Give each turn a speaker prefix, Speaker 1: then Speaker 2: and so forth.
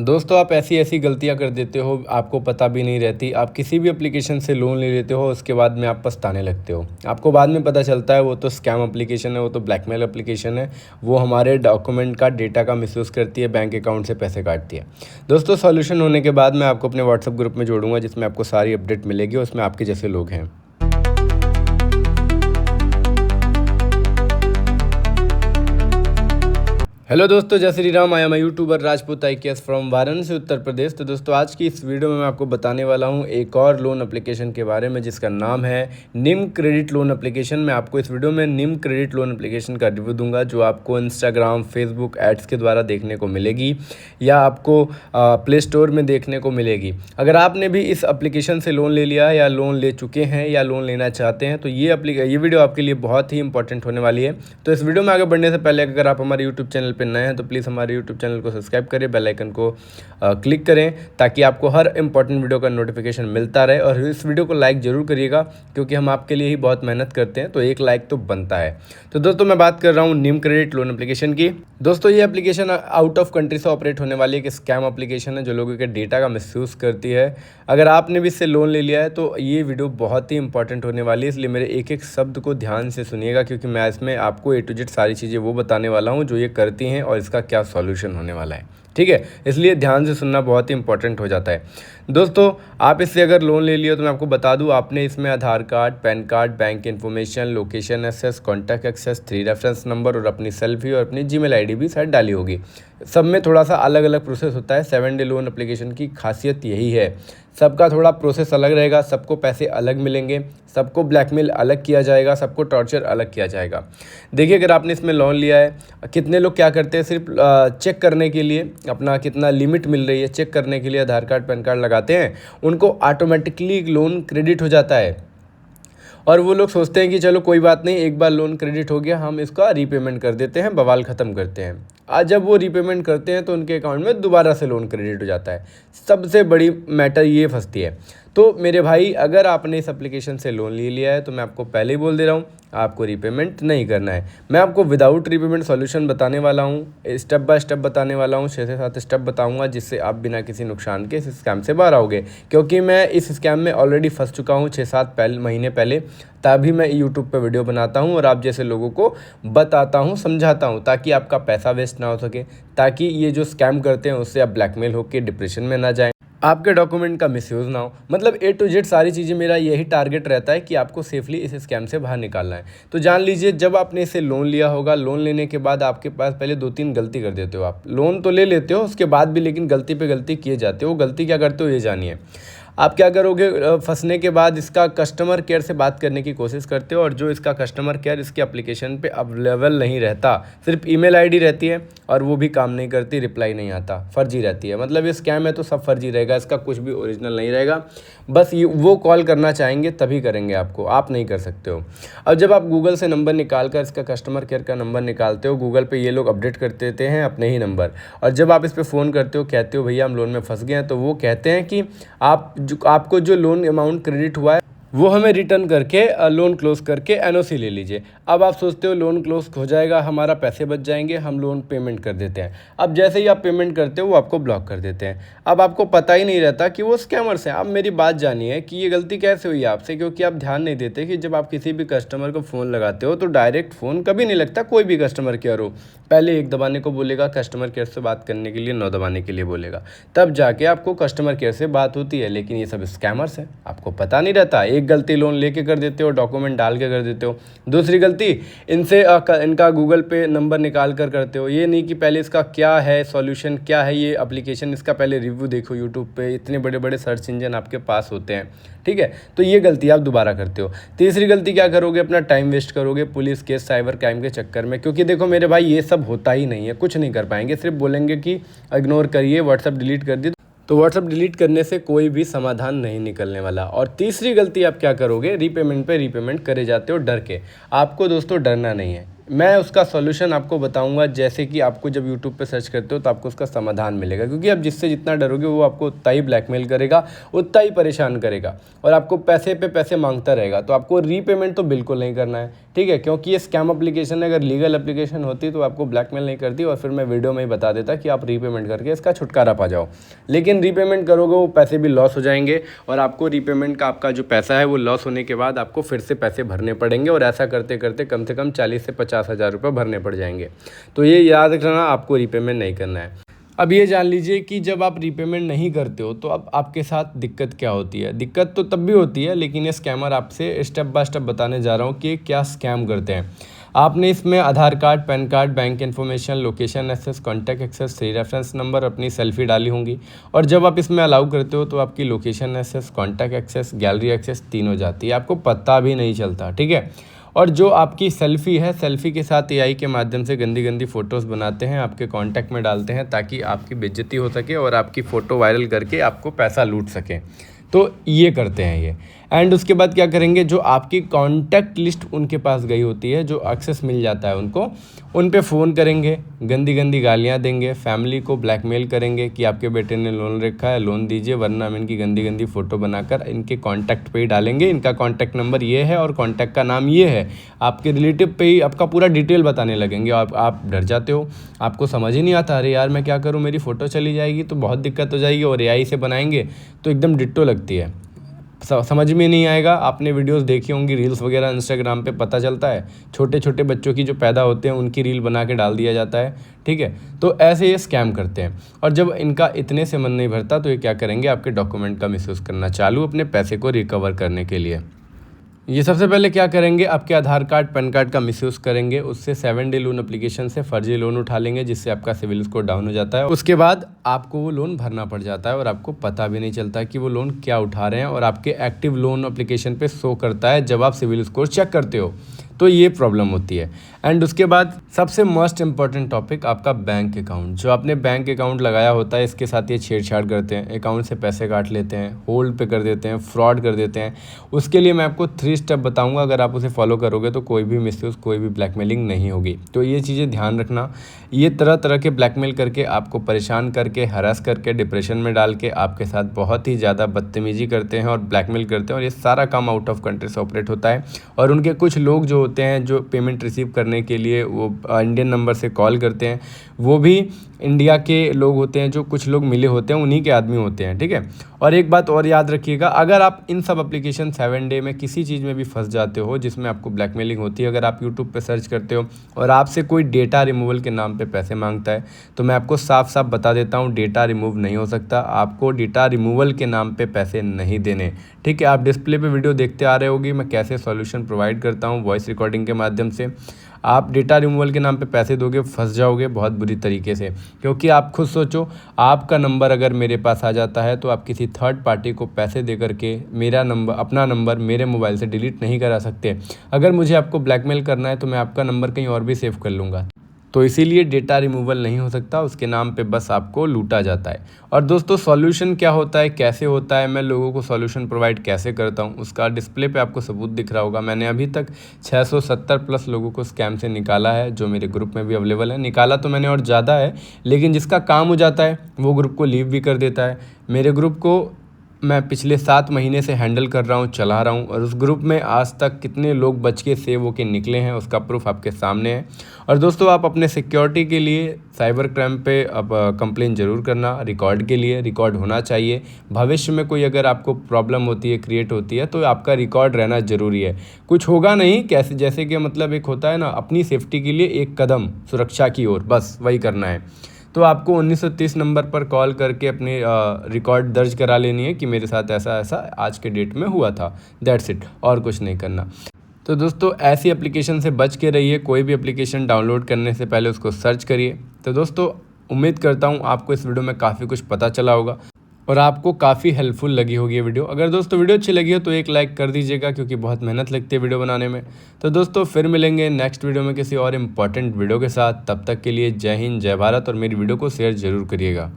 Speaker 1: दोस्तों, आप ऐसी ऐसी गलतियां कर देते हो, आपको पता भी नहीं रहती। आप किसी भी एप्लीकेशन से लोन ले लेते हो, उसके बाद में आप पछताने लगते हो। आपको बाद में पता चलता है वो तो स्कैम एप्लीकेशन है, वो तो ब्लैकमेल एप्लीकेशन है। वो हमारे डॉक्यूमेंट का, डेटा का मिसयूज़ करती है, बैंक अकाउंट से पैसे काटती है। दोस्तों, सॉल्यूशन होने के बाद मैं आपको अपने व्हाट्सएप ग्रुप में जोड़ूंगा, जिसमें आपको सारी अपडेट मिलेगी। उसमें आपके जैसे लोग हैं। हेलो दोस्तों, जय Shri Ram. I am YouTuber Rajput IKS from Varanasi, Uttar Pradesh. तो दोस्तों, आज की इस वीडियो में मैं आपको बताने वाला हूं एक और लोन एप्लीकेशन के बारे में, जिसका नाम है निम क्रेडिट लोन एप्लीकेशन। मैं आपको इस वीडियो में निम क्रेडिट लोन एप्लीकेशन का रिव्यू दूंगा, जो आपको इंस्टाग्राम, फेसबुक एड्स के द्वारा देखने को मिलेगी या आपको प्ले स्टोर में देखने को मिलेगी। अगर आपने भी इस एप्लीकेशन से लोन ले लिया है या लोन ले चुके हैं या लोन लेना चाहते हैं, तो ये वीडियो आपके लिए बहुत ही इंपॉर्टेंट होने वाली है। तो इस वीडियो में आगे बढ़ने से पहले अगर आप हमारे यूट्यूब चैनल पे नए हैं तो प्लीज़ हमारे यूट्यूब चैनल को सब्सक्राइब करें, बेल आइकन को क्लिक करें, ताकि आपको हर इंपॉर्टेंट वीडियो का नोटिफिकेशन मिलता रहे। और इस वीडियो को लाइक ज़रूर करिएगा, क्योंकि हम आपके लिए ही बहुत मेहनत करते हैं, तो एक लाइक तो बनता है। तो दोस्तों, मैं बात कर रहा हूँ निम क्रेडिट लोन एप्लीकेशन की। दोस्तों, ये एप्लीकेशन आउट ऑफ कंट्री से ऑपरेट होने वाली एक स्कैम एप्लीकेशन है, जो लोगों के डेटा का मिसयूज़ करती है। अगर आपने भी इससे लोन ले लिया है तो ये वीडियो बहुत ही इंपॉर्टेंट होने वाली है, इसलिए मेरे एक एक शब्द को ध्यान से सुनिएगा, क्योंकि मैं इसमें आपको A to Z सारी चीज़ें वो बताने वाला हूँ जो ये करती हैं और इसका क्या सॉल्यूशन होने वाला है। ठीक है, इसलिए ध्यान से सुनना बहुत ही इंपॉर्टेंट हो जाता है। दोस्तों, आप इससे अगर लोन ले लिया तो मैं आपको बता दूं, आपने इसमें Aadhaar card, PAN card, bank information, location access, contact access, 3 reference number और अपनी सेल्फी और अपनी जीमेल आईडी भी शायद डाली होगी। सब में थोड़ा सा अलग अलग प्रोसेस होता है। 7 डे लोन एप्लीकेशन की खासियत यही है, सबका थोड़ा प्रोसेस अलग रहेगा, सबको पैसे अलग मिलेंगे, सबको ब्लैकमेल अलग किया जाएगा, सबको टॉर्चर अलग किया जाएगा। देखिए, अगर आपने इसमें लोन लिया है, कितने लोग क्या करते हैं, सिर्फ चेक करने के लिए, अपना कितना लिमिट मिल रही है चेक करने के लिए आधार कार्ड, पैन कार्ड लगाते हैं, उनको ऑटोमेटिकली लोन क्रेडिट हो जाता है। और वो लोग सोचते हैं कि चलो कोई बात नहीं, एक बार लोन क्रेडिट हो गया, हम इसका रीपेमेंट कर देते हैं, बवाल ख़त्म करते हैं। आज जब वो रीपेमेंट करते हैं तो उनके अकाउंट में दोबारा से लोन क्रेडिट हो जाता है। सबसे बड़ी मैटर ये फंसती है। तो मेरे भाई, अगर आपने इस एप्लीकेशन से लोन ले लिया है तो मैं आपको पहले ही बोल दे रहा हूँ, आपको रीपेमेंट नहीं करना है। मैं आपको विदाउट रीपेमेंट सॉल्यूशन बताने वाला हूँ, स्टेप बाय स्टेप बताने वाला हूँ, 6 से 7 स्टेप बताऊँगा, जिससे आप बिना किसी नुकसान के इस स्कैम से बाहर आओगे। क्योंकि मैं इस स्कैम में ऑलरेडी फंस चुका हूँ 6-7 महीने पहले, तभी मैं यूट्यूब पर वीडियो बनाता हूँ और आप जैसे लोगों को बताता हूँ, समझाता हूँ, ताकि आपका पैसा वेस्ट ना हो सके, ताकि ये जो स्कैम करते हैं उससे आप ब्लैकमेल होकर डिप्रेशन में ना जाएं, आपके डॉक्यूमेंट का मिसयूज़ ना हो। मतलब A to Z सारी चीज़ें, मेरा यही टारगेट रहता है कि आपको सेफली इस स्कैम से बाहर निकालना है। तो जान लीजिए, जब आपने इसे लोन लिया होगा, लोन लेने के बाद आपके पास पहले 2-3 गलती कर देते हो। आप लोन तो ले लेते हो, उसके बाद भी लेकिन गलती पे गलती किए जाते हो। गलती क्या करते हो ये जानिए। आप क्या करोगे, फंसने के बाद इसका कस्टमर केयर से बात करने की कोशिश करते हो, और जो इसका कस्टमर केयर इसके एप्लीकेशन पे अवेलेबल नहीं रहता, सिर्फ ईमेल आईडी रहती है और वो भी काम नहीं करती, रिप्लाई नहीं आता, फर्जी रहती है। मतलब ये स्कैम है तो सब फर्जी रहेगा, इसका कुछ भी ओरिजिनल नहीं रहेगा। बस ये वो कॉल करना चाहेंगे तभी करेंगे आपको, आप नहीं कर सकते हो। अब जब आप गूगल से नंबर निकाल कर इसका कस्टमर केयर का नंबर निकालते हो, गूगल पे ये लोग अपडेट कर देते हैं अपने ही नंबर, और जब आप इस पर फ़ोन करते हो, कहते हो भैया हम लोन में फंस गए हैं, तो वो कहते हैं कि आपको जो लोन अमाउंट क्रेडिट हुआ है वो हमें रिटर्न करके लोन क्लोज करके NOC ले लीजिए। अब आप सोचते हो लोन क्लोज हो जाएगा, हमारा पैसे बच जाएंगे, हम लोन पेमेंट कर देते हैं। अब जैसे ही आप पेमेंट करते हो वो आपको ब्लॉक कर देते हैं। अब आपको पता ही नहीं रहता कि वो स्कैमर्स हैं। अब मेरी बात जानिए कि ये गलती कैसे हुई आपसे, क्योंकि आप ध्यान नहीं देते कि जब आप किसी भी कस्टमर को फ़ोन लगाते हो तो डायरेक्ट फ़ोन कभी नहीं लगता, कोई भी कस्टमर केयर हो। पहले 1 दबाने को बोलेगा, कस्टमर केयर से बात करने के लिए 9 दबाने के लिए बोलेगा, तब जाके आपको कस्टमर केयर से बात होती है। लेकिन ये सब स्कैमर्स हैं, आपको पता नहीं रहता। एक गलती लोन लेके कर देते हो, डॉक्यूमेंट डाल के कर देते हो। दूसरी गलती, इनसे इनका गूगल पे नंबर निकाल कर करते हो। ये नहीं कि पहले इसका क्या है सॉल्यूशन, क्या है ये एप्लीकेशन, इसका पहले रिव्यू देखो यूट्यूब पे, इतने बड़े बड़े सर्च इंजन आपके पास होते हैं। ठीक है, तो ये गलती आप दोबारा करते हो। तीसरी गलती क्या करोगे, अपना टाइम वेस्ट करोगे पुलिस केस, साइबर क्राइम के चक्कर में। क्योंकि देखो मेरे भाई, ये सब होता ही नहीं है, कुछ नहीं कर पाएंगे, सिर्फ बोलेंगे कि इग्नोर करिए, व्हाट्सएप डिलीट कर दिए। तो व्हाट्सएप डिलीट करने से कोई भी समाधान नहीं निकलने वाला। और तीसरी गलती आप क्या करोगे, रीपेमेंट पे रीपेमेंट करे जाते हो डर के। आपको दोस्तों डरना नहीं है। मैं उसका सॉल्यूशन आपको बताऊंगा, जैसे कि आपको जब यूट्यूब पे सर्च करते हो तो आपको उसका समाधान मिलेगा, क्योंकि आप जिससे जितना डरोगे वो आपको उतना ही ब्लैकमेल करेगा, उतना ही परेशान करेगा और आपको पैसे पे पैसे मांगता रहेगा। तो आपको रीपेमेंट तो बिल्कुल नहीं करना है, ठीक है, क्योंकि ये स्कैम एप्लीकेशन है। अगर लीगल एप्लीकेशन होती तो आपको ब्लैकमेल नहीं करती और फिर मैं वीडियो में ही बता देता कि आप रीपेमेंट करके इसका छुटकारा पा जाओ। लेकिन रीपेमेंट करोगे वो पैसे भी लॉस हो जाएंगे और आपको रीपेमेंट का आपका जो पैसा है वो लॉस होने के बाद आपको फिर से पैसे भरने पड़ेंगे और ऐसा करते करते कम से कम 40 से 50 हज़ार रुपये भरने पड़ जाएंगे। तो ये याद रखना, आपको रीपेमेंट नहीं करना है। अब ये जान लीजिए कि जब आप रीपेमेंट नहीं करते हो तो अब आपके साथ दिक्कत क्या होती है। दिक्कत तो तब भी होती है, लेकिन ये स्कैमर आपसे स्टेप बाय स्टेप बताने जा रहा हूँ कि क्या स्कैम करते हैं। आपने इसमें Aadhaar card, PAN card, bank information, location access, contact access, 3 reference number, अपनी सेल्फी डाली होंगी और जब आप इसमें अलाउ करते हो तो आपकी location access, contact access, gallery access 3 हो जाती है, आपको पता भी नहीं चलता, ठीक है। और जो आपकी सेल्फ़ी है, सेल्फ़ी के साथ एआई के माध्यम से गंदी गंदी फ़ोटोज़ बनाते हैं, आपके कॉन्टैक्ट में डालते हैं ताकि आपकी बेइज्जती हो सके और आपकी फ़ोटो वायरल करके आपको पैसा लूट सकें। तो ये करते हैं ये। एंड उसके बाद क्या करेंगे, जो आपकी कॉन्टैक्ट लिस्ट उनके पास गई होती है, जो एक्सेस मिल जाता है उनको, उन पे फ़ोन करेंगे, गंदी गंदी गालियाँ देंगे, फैमिली को ब्लैकमेल करेंगे कि आपके बेटे ने लोन रखा है, लोन दीजिए वरना हम इनकी गंदी गंदी फ़ोटो बनाकर इनके कॉन्टैक्ट पे ही डालेंगे, इनका कॉन्टैक्ट नंबर ये है और कॉन्टैक्ट का नाम ये है, आपके रिलेटिव पे ही आपका पूरा डिटेल बताने लगेंगे। आप डर जाते हो, आपको समझ ही नहीं आता, अरे यार मैं क्या करूँ, मेरी फ़ोटो चली जाएगी तो बहुत दिक्कत हो जाएगी, और एआई से बनाएंगे तो एकदम डिट्टो लगती है, समझ में नहीं आएगा। आपने वीडियोस देखी होंगी, रील्स वगैरह इंस्टाग्राम पे पता चलता है, छोटे छोटे बच्चों की जो पैदा होते हैं उनकी रील बना के डाल दिया जाता है, ठीक है। तो ऐसे ये स्कैम करते हैं और जब इनका इतने से मन नहीं भरता तो ये क्या करेंगे, आपके डॉक्यूमेंट का मिसयूज़ करना चालू अपने पैसे को रिकवर करने के लिए। ये सबसे पहले क्या करेंगे, आपके आधार कार्ड, पैन कार्ड का मिसयूज़ करेंगे, उससे 7 डे लोन एप्लीकेशन से फर्जी लोन उठा लेंगे, जिससे आपका सिविल स्कोर डाउन हो जाता है। उसके बाद आपको वो लोन भरना पड़ जाता है और आपको पता भी नहीं चलता कि वो लोन क्या उठा रहे हैं, और आपके एक्टिव लोन एप्लीकेशन पे शो करता है जब आप सिविल स्कोर चेक करते हो। तो ये प्रॉब्लम होती है। एंड उसके बाद सबसे मोस्ट इंपॉर्टेंट टॉपिक, आपका बैंक अकाउंट। जो आपने बैंक अकाउंट लगाया होता है, इसके साथ ये छेड़छाड़ करते हैं, अकाउंट से पैसे काट लेते हैं, होल्ड पे कर देते हैं, फ्रॉड कर देते हैं। उसके लिए मैं आपको 3 स्टेप बताऊंगा, अगर आप उसे फॉलो करोगे तो कोई भी मिसयूज़, कोई भी ब्लैकमेलिंग नहीं होगी। तो ये चीज़ें ध्यान रखना। ये तरह तरह के ब्लैकमेल करके, आपको परेशान करके, हरास करके, डिप्रेशन में डाल के आपके साथ बहुत ही ज़्यादा बदतमीजी करते हैं और ब्लैकमेल करते हैं, और ये सारा काम आउट ऑफ कंट्री से ऑपरेट होता है। और उनके कुछ लोग जो होते हैं, जो पेमेंट रिसीव करने के लिए वो इंडियन नंबर से कॉल करते हैं, वो भी इंडिया के लोग होते हैं, जो कुछ लोग मिले होते हैं, उन्हीं के आदमी होते हैं, ठीक है। और एक बात और याद रखिएगा, अगर आप इन सब एप्लीकेशन 7 डे में किसी चीज़ में भी फंस जाते हो जिसमें आपको ब्लैकमेलिंग होती है, अगर आप यूट्यूब पे सर्च करते हो और आपसे कोई डेटा रिमूवल के नाम पे पैसे मांगता है, तो मैं आपको साफ साफ बता देता हूँ, डेटा रिमूव नहीं हो सकता। आपको डेटा रिमूवल के नाम पे पैसे नहीं देने, ठीक है। आप डिस्प्ले पे वीडियो देखते आ रहे होगी, मैं कैसे सॉल्यूशन प्रोवाइड करता हूँ वॉइस रिकॉर्डिंग के माध्यम से। आप डेटा रिमूवल के नाम पे पैसे दोगे, फंस जाओगे बहुत बुरी तरीके से। क्योंकि आप खुद सोचो, आपका नंबर अगर मेरे पास आ जाता है तो आप किसी थर्ड पार्टी को पैसे दे करके मेरा नंबर, अपना नंबर मेरे मोबाइल से डिलीट नहीं करा सकते। अगर मुझे आपको ब्लैकमेल करना है तो मैं आपका नंबर कहीं और भी सेव कर लूँगा। तो इसीलिए डेटा रिमूवल नहीं हो सकता, उसके नाम पे बस आपको लूटा जाता है। और दोस्तों, सॉल्यूशन क्या होता है, कैसे होता है, मैं लोगों को सॉल्यूशन प्रोवाइड कैसे करता हूँ, उसका डिस्प्ले पे आपको सबूत दिख रहा होगा। मैंने अभी तक 670 प्लस लोगों को स्कैम से निकाला है, जो मेरे ग्रुप में भी अवेलेबल है। निकाला तो मैंने और ज़्यादा है, लेकिन जिसका काम हो जाता है वो ग्रुप को लीव भी कर देता है। मेरे ग्रुप को मैं पिछले 7 महीने से हैंडल कर रहा हूँ, चला रहा हूँ, और उस ग्रुप में आज तक कितने लोग बच के सेव होके निकले हैं उसका प्रूफ आपके सामने है। और दोस्तों, आप अपने सिक्योरिटी के लिए साइबर क्राइम पे अब कंप्लेन ज़रूर करना, रिकॉर्ड के लिए रिकॉर्ड होना चाहिए। भविष्य में कोई अगर आपको प्रॉब्लम होती है, क्रिएट होती है, तो आपका रिकॉर्ड रहना ज़रूरी है। कुछ होगा नहीं, कैसे, जैसे कि मतलब एक होता है ना, अपनी सेफ्टी के लिए एक कदम सुरक्षा की ओर, बस वही करना है। तो आपको 1930 नंबर पर कॉल करके अपनी रिकॉर्ड दर्ज करा लेनी है कि मेरे साथ ऐसा ऐसा आज के डेट में हुआ था, दैट्स इट, और कुछ नहीं करना। तो दोस्तों, ऐसी एप्लीकेशन से बच के रहिए। कोई भी एप्लीकेशन डाउनलोड करने से पहले उसको सर्च करिए। तो दोस्तों, उम्मीद करता हूँ आपको इस वीडियो में काफ़ी कुछ पता चला होगा और आपको काफ़ी हेल्पफुल लगी होगी ये वीडियो। अगर दोस्तों वीडियो अच्छी लगी हो तो एक लाइक कर दीजिएगा, क्योंकि बहुत मेहनत लगती है वीडियो बनाने में। तो दोस्तों, फिर मिलेंगे नेक्स्ट वीडियो में किसी और इम्पॉर्टेंट वीडियो के साथ। तब तक के लिए जय हिंद, जय भारत, और मेरी वीडियो को शेयर ज़रूर करिएगा।